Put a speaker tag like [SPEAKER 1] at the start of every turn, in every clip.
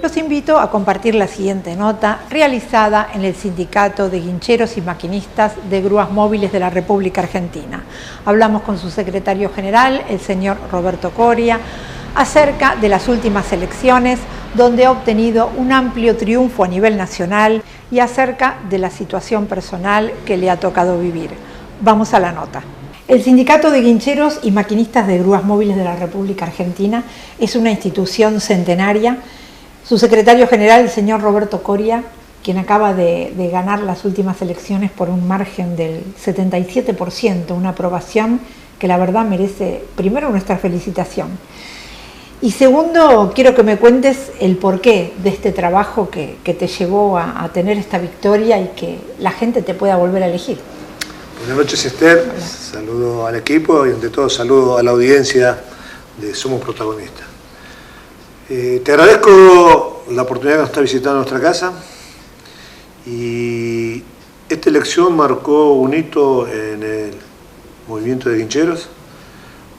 [SPEAKER 1] los invito a compartir la siguiente nota realizada en el Sindicato de Guincheros y Maquinistas de Grúas Móviles de la República Argentina. Hablamos con su secretario general, el señor Roberto Coria, acerca de las últimas elecciones, donde ha obtenido un amplio triunfo a nivel nacional, y acerca de la situación personal que le ha tocado vivir. Vamos a la nota. El Sindicato de Guincheros y Maquinistas de Grúas Móviles de la República Argentina es una institución centenaria. Su secretario general, el señor Roberto Coria, quien acaba de ganar las últimas elecciones por un margen del 77%, una aprobación que la verdad merece primero nuestra felicitación. Y segundo, quiero que me cuentes el porqué de este trabajo que te llevó a tener esta victoria y que la gente te pueda volver a elegir.
[SPEAKER 2] Buenas noches, Esther. Hola. Saludo al equipo y ante todo saludo a la audiencia de Somos Protagonistas. Te agradezco la oportunidad de estar visitando nuestra casa, y esta elección marcó un hito en el movimiento de guincheros,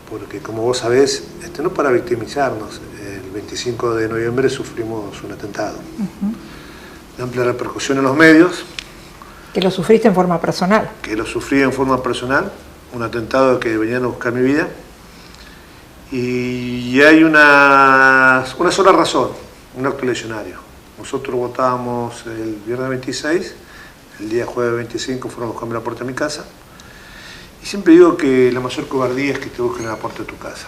[SPEAKER 2] porque como vos sabés, no para victimizarnos, el 25 de noviembre sufrimos un atentado de amplia repercusión en los medios.
[SPEAKER 1] Que lo sufriste en forma personal.
[SPEAKER 2] Que lo sufrí en forma personal, un atentado que venían a buscar mi vida. Y hay una sola razón, un acto eleccionario. Nosotros votábamos el viernes 26, el día jueves 25 fueron a buscarme a la puerta de mi casa. Y siempre digo que la mayor cobardía es que te busquen a la puerta de tu casa.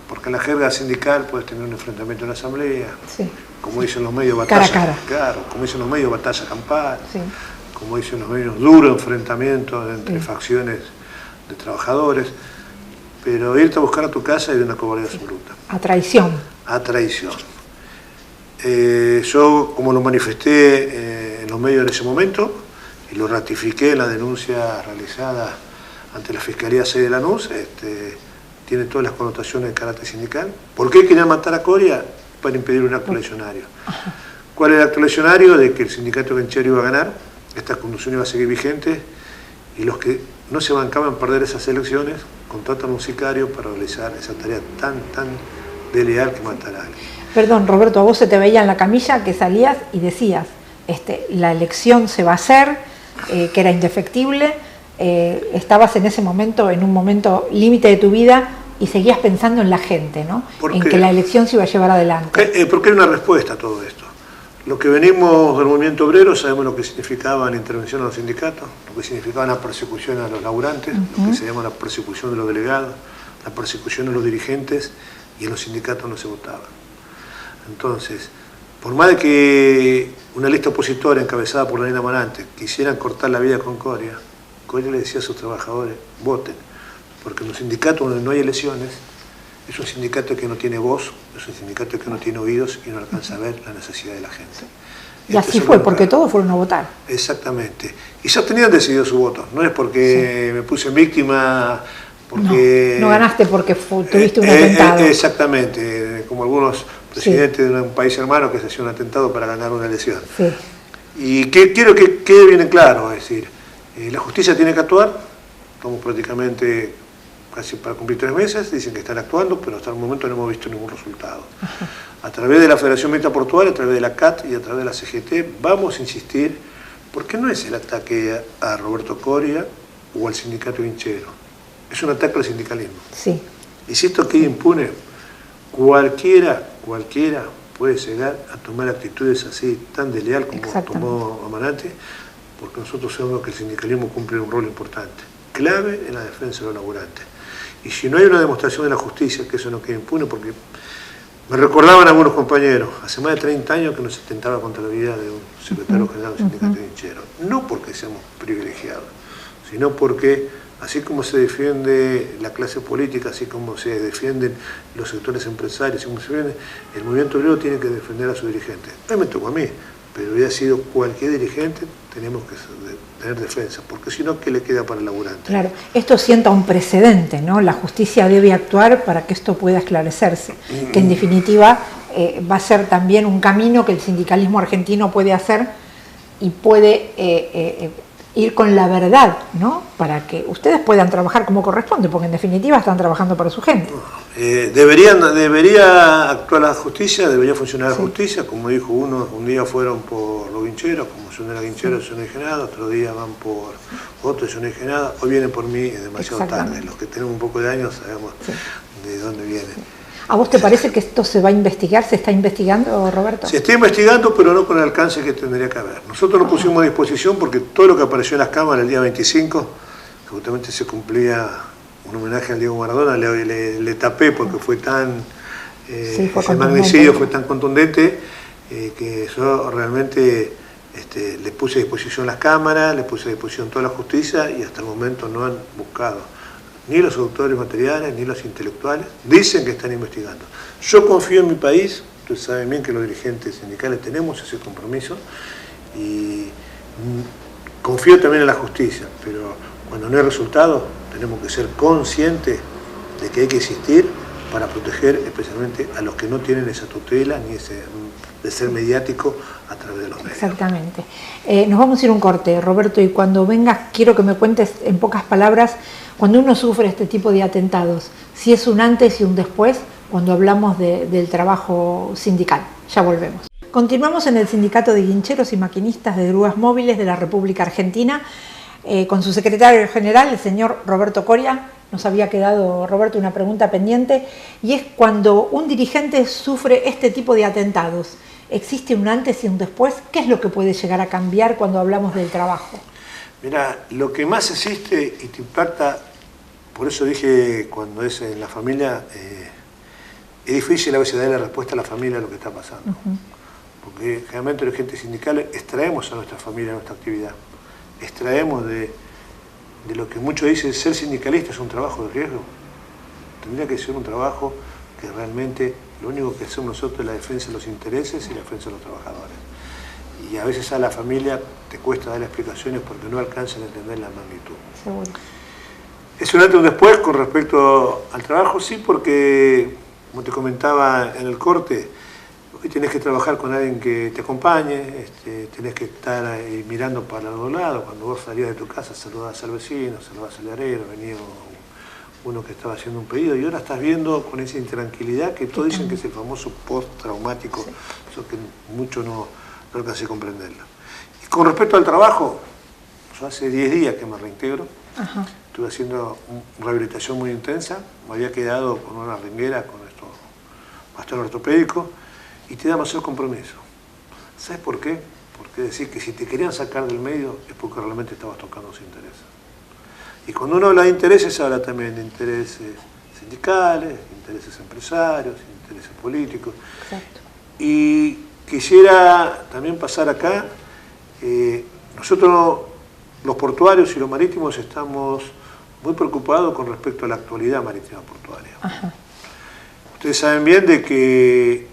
[SPEAKER 2] Porque en la jerga sindical puedes tener un enfrentamiento en la asamblea, sí. Como dicen los medios, batalla.
[SPEAKER 1] Cara a cara.
[SPEAKER 2] Claro, como dicen los medios, batalla campal.
[SPEAKER 1] Sí.
[SPEAKER 2] Como dicen los medios, duro enfrentamiento entre facciones de trabajadores. Pero irte a buscar a tu casa es de una cobardía absoluta.
[SPEAKER 1] A traición.
[SPEAKER 2] A traición. Yo, como lo manifesté en los medios en ese momento, y lo ratifiqué en la denuncia realizada ante la Fiscalía 6 de Lanús, tiene todas las connotaciones de carácter sindical. ¿Por qué querían matar a Coria? Para impedir un acto eleccionario. ¿Cuál es el acto eleccionario? De que el sindicato guinchero iba a ganar, esta conducción iba a seguir vigente, y los que no se bancaban perder esas elecciones contratan a un sicario para realizar esa tarea tan desleal que matar a alguien.
[SPEAKER 1] Perdón, Roberto, a vos se te veía en la camilla que salías y decías, la elección se va a hacer, que era indefectible. Estabas en ese momento, en un momento límite de tu vida, y seguías pensando en la gente, ¿no? En que la elección se iba a llevar adelante.
[SPEAKER 2] Porque hay una respuesta a todo esto. Los que venimos del movimiento obrero sabemos lo que significaba la intervención a los sindicatos, lo que significaba la persecución a los laburantes, lo que se llama la persecución de los delegados, la persecución a los dirigentes, y en los sindicatos no se votaba. Entonces, por más de que una lista opositora encabezada por Daniela Amarante quisieran cortar la vida con Coria, Coria le decía a sus trabajadores, voten, porque en un sindicato donde no hay elecciones, es un sindicato que no tiene voz, es un sindicato que no tiene oídos y no alcanza a ver la necesidad de la gente.
[SPEAKER 1] Y así fue, porque todos fueron a votar.
[SPEAKER 2] Exactamente. Y ya tenían decidido su voto, no es porque me puse en víctima, porque...
[SPEAKER 1] No ganaste porque tuviste un atentado.
[SPEAKER 2] Exactamente, como algunos presidentes de un país hermano que se hacía un atentado para ganar una elección.
[SPEAKER 1] Sí.
[SPEAKER 2] Y quiero que quede bien claro, es decir, la justicia tiene que actuar, estamos prácticamente casi para cumplir 3 meses, dicen que están actuando, pero hasta el momento no hemos visto ningún resultado. Ajá. A través de la Federación Militar Portuaria, a través de la CAT y a través de la CGT, vamos a insistir, porque no es el ataque a Roberto Coria o al sindicato guinchero, es un ataque al sindicalismo.
[SPEAKER 1] Sí.
[SPEAKER 2] Y si esto queda impune, cualquiera puede llegar a tomar actitudes así tan desleal como tomó Amarante, porque nosotros sabemos que el sindicalismo cumple un rol importante, clave en la defensa de los laburantes. Y si no hay una demostración de la justicia, que eso no quede impune, porque me recordaban algunos compañeros, hace más de 30 años que nos atentaba contra la vida de un secretario general del sindicato guinchero, no porque seamos privilegiados, sino porque así como se defiende la clase política, así como se defienden los sectores empresarios, así como se defiende, el movimiento obrero tiene que defender a sus dirigentes. No me tocó a mí, pero hubiera sido cualquier dirigente, tenemos que tener defensa, porque si no, ¿qué le queda para el laburante?
[SPEAKER 1] Claro, esto sienta un precedente, ¿no? La justicia debe actuar para que esto pueda esclarecerse, que en definitiva va a ser también un camino que el sindicalismo argentino puede hacer y puede ir con la verdad, ¿no? Para que ustedes puedan trabajar como corresponde, porque en definitiva están trabajando para su gente.
[SPEAKER 2] Debería actuar la justicia, debería funcionar la justicia, como dijo uno, un día fueron por los guincheros, como yo no era guinchero, yo no dije nada, otro día van por otro, yo no dije nada, hoy vienen por mí, es demasiado tarde, los que tenemos un poco de años sabemos de dónde vienen.
[SPEAKER 1] ¿A vos te parece que esto se va a investigar? ¿Se está investigando, Roberto?
[SPEAKER 2] Se está investigando, pero no con el alcance que tendría que haber. Nosotros lo pusimos a disposición porque todo lo que apareció en las cámaras el día 25, que justamente se cumplía un homenaje al Diego Maradona, le tapé porque fue tan... ese magnicidio fue tan contundente que yo realmente le puse a disposición las cámaras, le puse a disposición toda la justicia y hasta el momento no han buscado ni los autores materiales, ni los intelectuales, dicen que están investigando. Yo confío en mi país, ustedes saben bien que los dirigentes sindicales tenemos ese compromiso, y confío también en la justicia, pero cuando no hay resultados, tenemos que ser conscientes de que hay que insistir para proteger especialmente a los que no tienen esa tutela, ni ese de ser mediático a través de los medios.
[SPEAKER 1] Exactamente. Nos vamos a ir a un corte, Roberto, y cuando vengas quiero que me cuentes en pocas palabras, cuando uno sufre este tipo de atentados, si es un antes y un después, cuando hablamos del trabajo sindical. Ya volvemos. Continuamos en el Sindicato de Guincheros y Maquinistas de Grúas Móviles de la República Argentina, con su secretario general, el señor Roberto Coria. Nos había quedado, Roberto, una pregunta pendiente, y es cuando un dirigente sufre este tipo de atentados, ¿existe un antes y un después? ¿Qué es lo que puede llegar a cambiar cuando hablamos del trabajo?
[SPEAKER 2] Mira, lo que más existe y te impacta, por eso dije cuando es en la familia, es difícil a veces darle la respuesta a la familia a lo que está pasando. Porque generalmente los dirigentes sindicales extraemos a nuestra familia, a nuestra actividad. Extraemos de lo que muchos dicen, ser sindicalista es un trabajo de riesgo. Tendría que ser un trabajo que realmente lo único que hacemos nosotros es la defensa de los intereses y la defensa de los trabajadores. Y a veces a la familia te cuesta dar explicaciones porque no alcanzan a entender la magnitud.
[SPEAKER 1] Seguro.
[SPEAKER 2] Es un antes y un después con respecto al trabajo, sí, porque, como te comentaba en el corte, hoy tenés que trabajar con alguien que te acompañe, tenés que estar ahí mirando para los dos lados. Cuando vos salías de tu casa, saludabas al vecino, saludabas al diarero, venía uno que estaba haciendo un pedido, y ahora estás viendo con esa intranquilidad que todos dicen que es el famoso post-traumático, eso que mucho no alcancé a comprenderlo. Y con respecto al trabajo, yo hace 10 días que me reintegro, estuve haciendo una rehabilitación muy intensa, me había quedado con una renguera, con estos bastones ortopédicos, y te da más el compromiso. ¿Sabes por qué? Porque decir que si te querían sacar del medio es porque realmente estabas tocando su interés. Y cuando uno habla de intereses, habla también de intereses sindicales, intereses empresarios, intereses políticos.
[SPEAKER 1] Exacto.
[SPEAKER 2] Y quisiera también pasar acá, nosotros los portuarios y los marítimos estamos muy preocupados con respecto a la actualidad marítima portuaria. Ustedes saben bien de que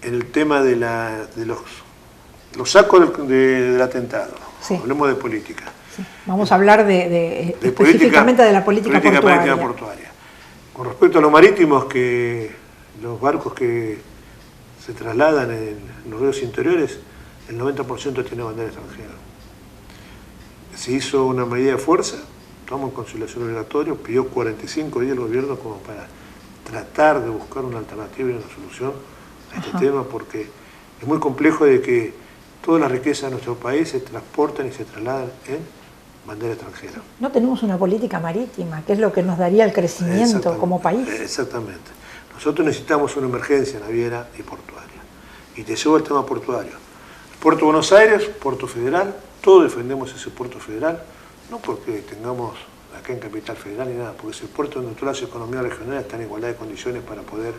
[SPEAKER 2] en el tema de los sacos del atentado, hablemos de política.
[SPEAKER 1] Vamos a hablar específicamente de la política portuaria. Con respecto a los marítimos, que los barcos que se trasladan en los ríos interiores, el 90% tiene bandera extranjera. Se hizo una medida de fuerza, estamos en conciliación obligatoria, pidió 45 días el gobierno como para tratar de buscar una alternativa y una solución a este tema, porque es muy complejo de que todas las riquezas de nuestro país se transportan y se trasladan en bandera extranjera. No tenemos una política marítima, que es lo que nos daría el crecimiento como país.
[SPEAKER 2] Exactamente. Nosotros necesitamos una emergencia naviera y portuaria. Y te llevo al tema portuario. Puerto de Buenos Aires, Puerto Federal, todos defendemos ese puerto federal, no porque tengamos acá en Capital Federal ni nada, porque ese puerto donde toda la economía regional está en igualdad de condiciones para poder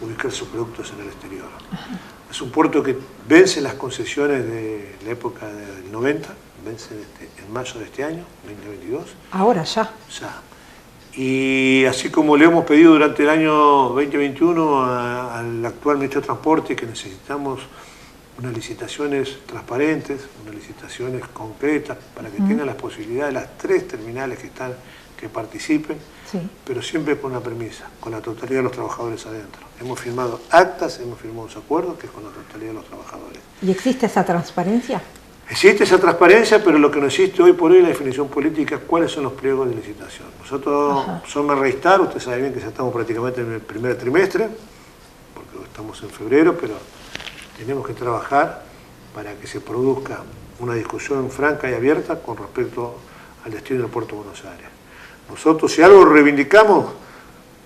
[SPEAKER 2] ubicar sus productos en el exterior. Es un puerto que vence las concesiones de la época del 90, vence en mayo de este año, 2022.
[SPEAKER 1] Ahora ya.
[SPEAKER 2] Ya. Y así como le hemos pedido durante el año 2021 al actual Ministro de Transporte que necesitamos unas licitaciones transparentes, unas licitaciones concretas para que tengan las posibilidades, las 3 terminales que participen, pero siempre con una premisa, con la totalidad de los trabajadores adentro. Hemos firmado actas, hemos firmado unos acuerdos que es con la totalidad de los trabajadores.
[SPEAKER 1] ¿Y existe esa transparencia?
[SPEAKER 2] Existe esa transparencia, pero lo que no existe hoy por hoy es la definición política, cuáles son los pliegos de licitación. Nosotros somos Reistar, usted sabe bien que ya estamos prácticamente en el primer trimestre, porque estamos en febrero, pero tenemos que trabajar para que se produzca una discusión franca y abierta con respecto al destino del puerto de Buenos Aires. Nosotros, si algo reivindicamos,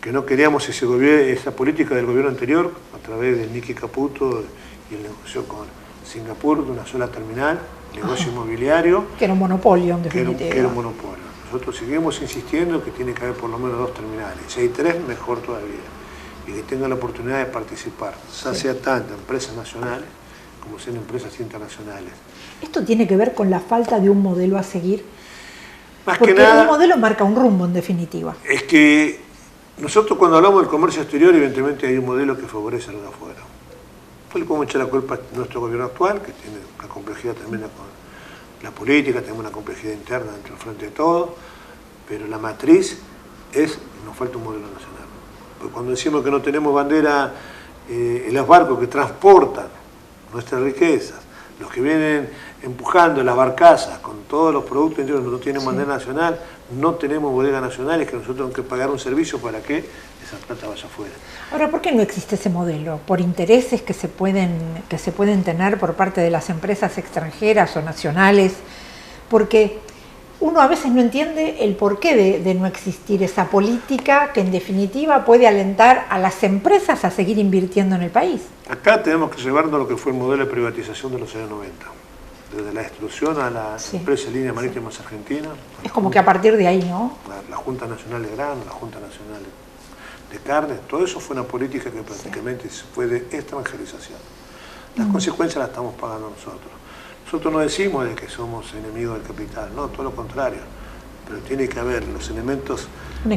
[SPEAKER 2] que no queríamos esa política del gobierno anterior, a través de Nicky Caputo y el negocio con Singapur, de una sola terminal, negocio inmobiliario.
[SPEAKER 1] Que era un monopolio, en definitiva.
[SPEAKER 2] Que era un monopolio. Nosotros seguimos insistiendo que tiene que haber por lo menos 2 terminales. Si hay 3, mejor todavía. Y que tengan la oportunidad de participar, ya sea tanto empresas nacionales como sean empresas internacionales.
[SPEAKER 1] ¿Esto tiene que ver con la falta de un modelo a seguir?
[SPEAKER 2] Más
[SPEAKER 1] Porque
[SPEAKER 2] que nada,
[SPEAKER 1] un modelo marca un rumbo, en definitiva.
[SPEAKER 2] Es que nosotros cuando hablamos del comercio exterior, evidentemente hay un modelo que favorece a los de afuera. Fue como echar la culpa a nuestro gobierno actual, que tiene una complejidad tremenda con la política, tenemos una complejidad interna dentro del frente de todo, pero la matriz es, nos falta un modelo nacional. Porque cuando decimos que no tenemos bandera en los barcos que transportan nuestras riquezas, los que vienen empujando las barcazas con todos los productos interiores no tienen bandera nacional, no tenemos bodegas nacionales, que nosotros tenemos que pagar un servicio para que esa plata vaya afuera.
[SPEAKER 1] Ahora, ¿por qué no existe ese modelo? ¿Por intereses que se pueden tener por parte de las empresas extranjeras o nacionales? Porque uno a veces no entiende el porqué de no existir esa política que en definitiva puede alentar a las empresas a seguir invirtiendo en el país.
[SPEAKER 2] Acá tenemos que llevarnos lo que fue el modelo de privatización de los años 90. Desde la destrucción a la empresa Líneas Marítimas Argentinas.
[SPEAKER 1] Es como que a partir de ahí, ¿no?
[SPEAKER 2] La Junta Nacional de Grano, la Junta Nacional de Carne, todo eso fue una política que prácticamente fue de extranjerización. Las consecuencias las estamos pagando nosotros. Nosotros no decimos de que somos enemigos del capital, no, todo lo contrario. Pero tiene que haber los elementos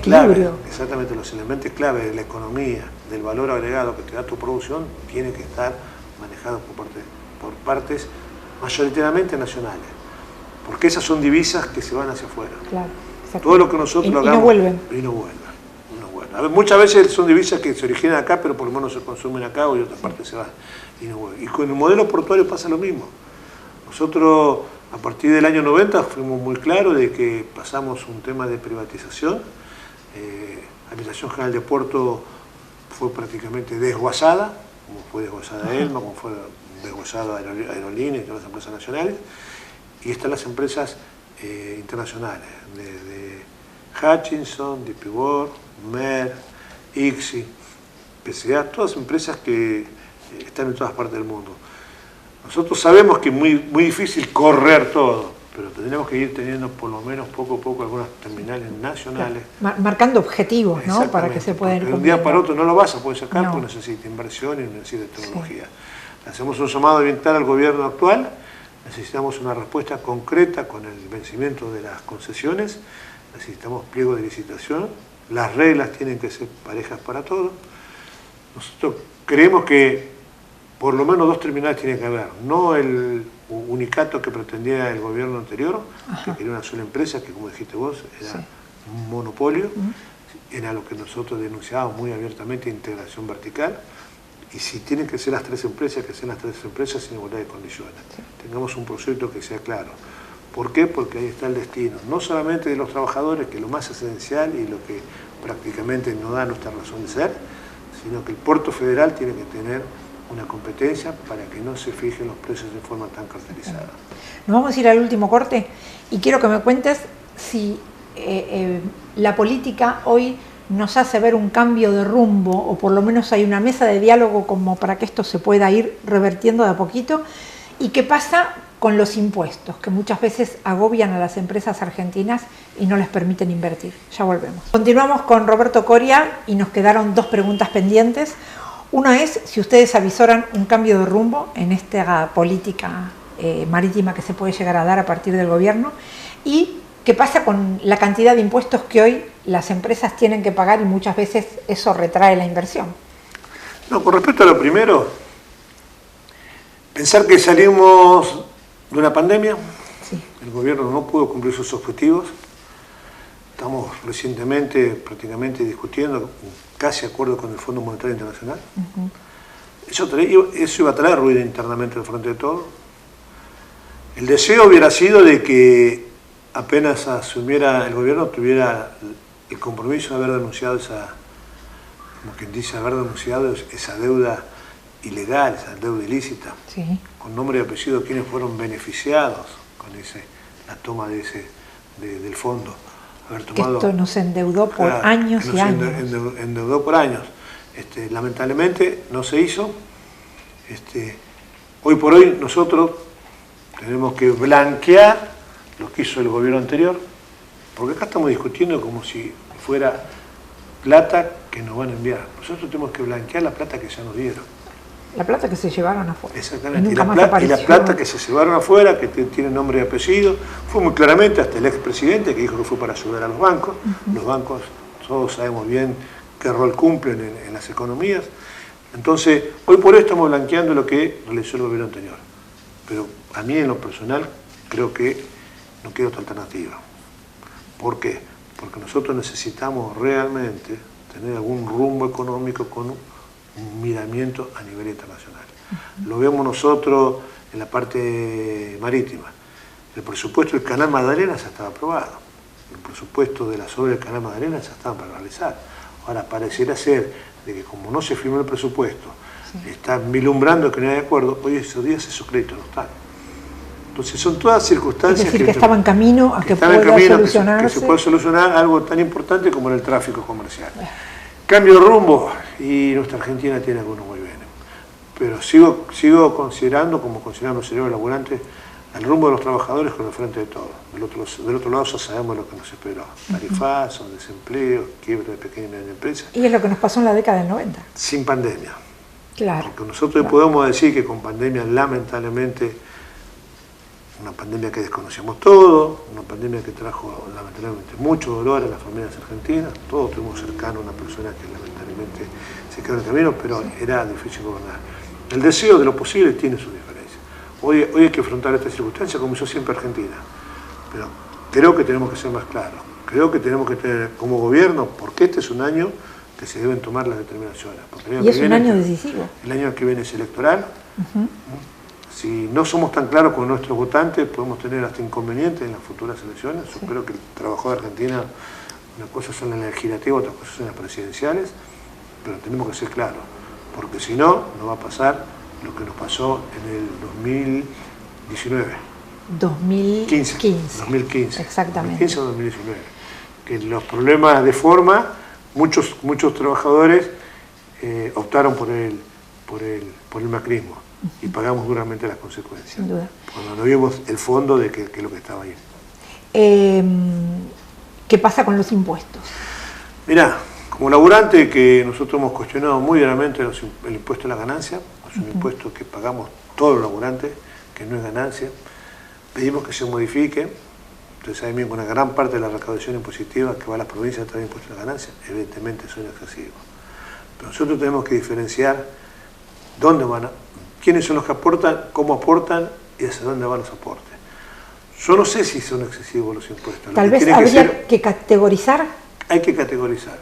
[SPEAKER 2] clave, exactamente los elementos clave de la economía, del valor agregado que te da tu producción, tiene que estar manejado por partes mayoritariamente nacionales. Porque esas son divisas que se van hacia afuera.
[SPEAKER 1] Claro,
[SPEAKER 2] todo lo que nosotros hagamos.
[SPEAKER 1] Y no vuelven.
[SPEAKER 2] Y no vuelven. A ver, muchas veces son divisas que se originan acá, pero por lo menos se consumen acá o en otras partes se van. Y no vuelven. Y con el modelo portuario pasa lo mismo. Nosotros, a partir del año 90, fuimos muy claros de que pasamos un tema de privatización. La Administración General de Puerto fue prácticamente desguazada, como fue desguazada Elma, como fue desguazada Aerolíneas y todas las empresas nacionales. Y están las empresas internacionales, de Hutchinson, DP World, Mer, ICSI, PCA, todas empresas que están en todas partes del mundo. Nosotros sabemos que es muy difícil correr todo, pero tendríamos que ir teniendo por lo menos poco a poco algunas terminales nacionales.
[SPEAKER 1] Marcando objetivos, ¿no? Para que se pueda ir.
[SPEAKER 2] De un día para otro no lo vas a poder sacar, porque necesita inversión y necesita tecnología. Hacemos un llamado ambiental al gobierno actual, necesitamos una respuesta concreta con el vencimiento de las concesiones, necesitamos pliego de licitación, las reglas tienen que ser parejas para todos. Nosotros creemos que por lo menos 2 terminales tiene que haber, no el unicato que pretendía el gobierno anterior, que quería una sola empresa, que como dijiste vos, era un monopolio, era lo que nosotros denunciábamos muy abiertamente, integración vertical, y si tienen que ser las 3 empresas, que sean las 3 empresas sin igualdad de condiciones. Tengamos un proyecto que sea claro. ¿Por qué? Porque ahí está el destino, no solamente de los trabajadores, que es lo más esencial y lo que prácticamente nos da nuestra razón de ser, sino que el puerto federal tiene que tener una competencia para que no se fijen los precios de forma tan cartelizada.
[SPEAKER 1] Nos vamos a ir al último corte y quiero que me cuentes si la política hoy nos hace ver un cambio de rumbo, o por lo menos hay una mesa de diálogo como para que esto se pueda ir revertiendo de a poquito, y qué pasa con los impuestos, que muchas veces agobian a las empresas argentinas y no les permiten invertir. Ya volvemos. Continuamos con Roberto Coria y nos quedaron 2 preguntas pendientes. Una es si ustedes avisoran un cambio de rumbo en esta política marítima que se puede llegar a dar a partir del gobierno, y qué pasa con la cantidad de impuestos que hoy las empresas tienen que pagar y muchas veces eso retrae la inversión.
[SPEAKER 2] No, con respecto a lo primero, pensar que salimos de una pandemia, el gobierno no pudo cumplir sus objetivos, estamos recientemente prácticamente discutiendo casi acuerdo con el Fondo Monetario Internacional. Eso iba a traer ruido internamente al frente de todo. El deseo hubiera sido de que apenas asumiera el gobierno tuviera el compromiso de haber denunciado como quien dice, haber denunciado esa deuda ilegal, esa deuda ilícita,
[SPEAKER 1] sí,
[SPEAKER 2] con nombre y apellido quienes fueron beneficiados con la toma del fondo. Haber tomado,
[SPEAKER 1] esto nos endeudó por años y años.
[SPEAKER 2] Endeudó por años. Lamentablemente no se hizo. Hoy por hoy nosotros tenemos que blanquear lo que hizo el gobierno anterior, porque acá estamos discutiendo como si fuera plata que nos van a enviar. Nosotros tenemos que blanquear la plata que ya nos dieron.
[SPEAKER 1] La plata que se llevaron afuera.
[SPEAKER 2] Exactamente. Y la plata que se llevaron afuera, que tiene nombre y apellido, fue muy claramente hasta el expresidente que dijo que fue para ayudar a los bancos. Los bancos, todos sabemos bien qué rol cumplen en las economías. Entonces, hoy por hoy estamos blanqueando lo que realizó el gobierno anterior. Pero a mí en lo personal creo que no queda otra alternativa. ¿Por qué? Porque nosotros necesitamos realmente tener algún rumbo económico con un miramiento a nivel internacional. Lo vemos nosotros en la parte marítima. El presupuesto del Canal Magdalena ya estaba aprobado. El presupuesto de las obras del Canal Magdalena ya estaban para realizar. Ahora pareciera ser de que como no se firmó el presupuesto, están vilumbrando que no hay acuerdo, hoy esos días esos créditos no están. Entonces son todas circunstancias
[SPEAKER 1] es decir, que estaba en camino a que pueda solucionarse.
[SPEAKER 2] Que se pueda solucionar algo tan importante como el tráfico comercial. Cambio de rumbo, y nuestra Argentina tiene algunos muy bien. Pero sigo considerando, como consideran los señores laburantes, el rumbo de los trabajadores con el frente de todo. Del otro lado ya sabemos lo que nos esperó. Tarifazo, desempleo, quiebre de pequeñas y medianas empresas.
[SPEAKER 1] Y es lo que nos pasó en la década del 90.
[SPEAKER 2] Sin pandemia.
[SPEAKER 1] Claro.
[SPEAKER 2] Porque nosotros podemos decir que con pandemia, lamentablemente, una pandemia que desconocíamos todo, una pandemia que trajo lamentablemente mucho dolor a las familias argentinas, todos tuvimos cercano a una persona que lamentablemente se quedó en el camino, pero era difícil gobernar. El deseo de lo posible tiene sus diferencias. Hoy hay que afrontar esta circunstancia como hizo siempre Argentina, pero creo que tenemos que ser más claros, creo que tenemos que tener como gobierno, porque este es un año que se deben tomar las determinaciones.
[SPEAKER 1] Y es un año decisivo.
[SPEAKER 2] El año que viene es electoral. Si no somos tan claros con nuestros votantes, podemos tener hasta inconvenientes en las futuras elecciones. Yo creo que el trabajo de Argentina, una cosa son las legislativas, otra cosa son las presidenciales, pero tenemos que ser claros, porque si no, nos va a pasar lo que nos pasó en el 2015.
[SPEAKER 1] Exactamente.
[SPEAKER 2] 2015 o 2019. Que los problemas de forma, muchos trabajadores optaron por el macrismo. Y pagamos duramente las consecuencias.
[SPEAKER 1] Sin duda.
[SPEAKER 2] Cuando no vimos el fondo de que lo que estaba ahí.
[SPEAKER 1] ¿Qué pasa con los impuestos?
[SPEAKER 2] Mirá, como laburante que nosotros hemos cuestionado muy duramente el impuesto a la ganancia, es un impuesto que pagamos todos los laburantes, que no es ganancia, pedimos que se modifique. Ustedes saben bien que una gran parte de la recaudación impositiva que va a las provincias a través de impuestos a la ganancia, evidentemente son excesivos. Pero nosotros tenemos que diferenciar dónde van quiénes son los que aportan, cómo aportan y hacia dónde van los aportes. Yo no sé si son excesivos los impuestos.
[SPEAKER 1] Tal vez habría que categorizar.
[SPEAKER 2] Hay que categorizar.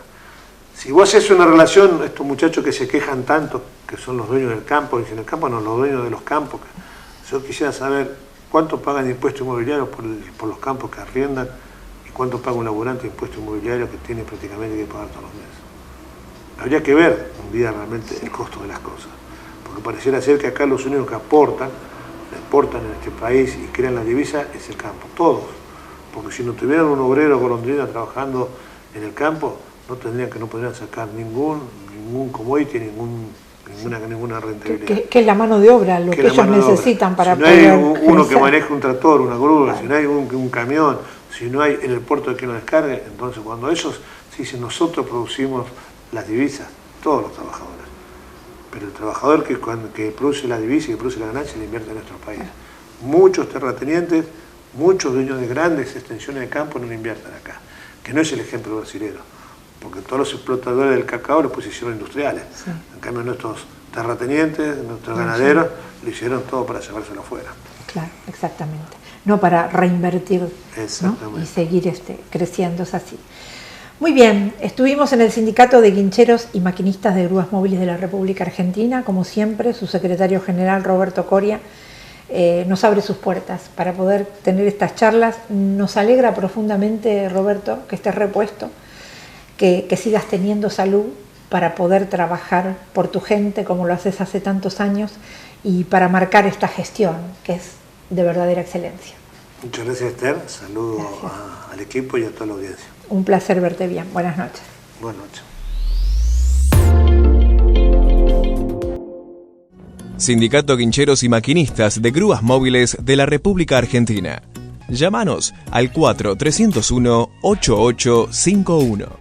[SPEAKER 2] Si vos haces una relación, estos muchachos que se quejan tanto, que son los dueños del campo, dicen el campo no, los dueños de los campos. Yo quisiera saber cuánto pagan de impuestos inmobiliarios por los campos que arriendan y cuánto paga un laburante de impuestos inmobiliarios que tiene prácticamente que pagar todos los meses. Habría que ver un día realmente el costo de las cosas. Porque pareciera ser que acá los únicos que exportan en este país y crean la divisa es el campo, todos. Porque si no tuvieran un obrero golondrina trabajando en el campo, no podrían sacar ningún commodity, ninguna rentabilidad.
[SPEAKER 1] Que es la mano de obra, lo que ellos necesitan para poder.
[SPEAKER 2] Si no hay uno que maneje un tractor, una grúa, si no hay un camión, si no hay en el puerto que lo descargue, entonces cuando ellos se dicen nosotros producimos las divisas, todos los trabajadores. Pero el trabajador que produce la divisa y que produce la ganancia le invierte en nuestro país. Muchos terratenientes, muchos dueños de grandes extensiones de campo no le invierten acá, que no es el ejemplo brasilero, porque todos los explotadores del cacao los hicieron industriales. Sí. En cambio nuestros terratenientes, nuestros ganaderos, lo hicieron todo para llevárselo afuera.
[SPEAKER 1] Claro, exactamente. No para reinvertir, ¿no? Y seguir creciendo, es así. Muy bien, estuvimos en el Sindicato de Guincheros y Maquinistas de Grúas Móviles de la República Argentina, como siempre, su secretario general Roberto Coria, nos abre sus puertas para poder tener estas charlas. Nos alegra profundamente, Roberto, que estés repuesto, que sigas teniendo salud para poder trabajar por tu gente como lo haces hace tantos años y para marcar esta gestión que es de verdadera excelencia.
[SPEAKER 2] Muchas gracias, Esther. Saludo al equipo y a toda la audiencia.
[SPEAKER 1] Un placer verte bien. Buenas noches.
[SPEAKER 2] Buenas noches.
[SPEAKER 3] Sindicato Guincheros y Maquinistas de Grúas Móviles de la República Argentina. Llámanos al 4301-8851.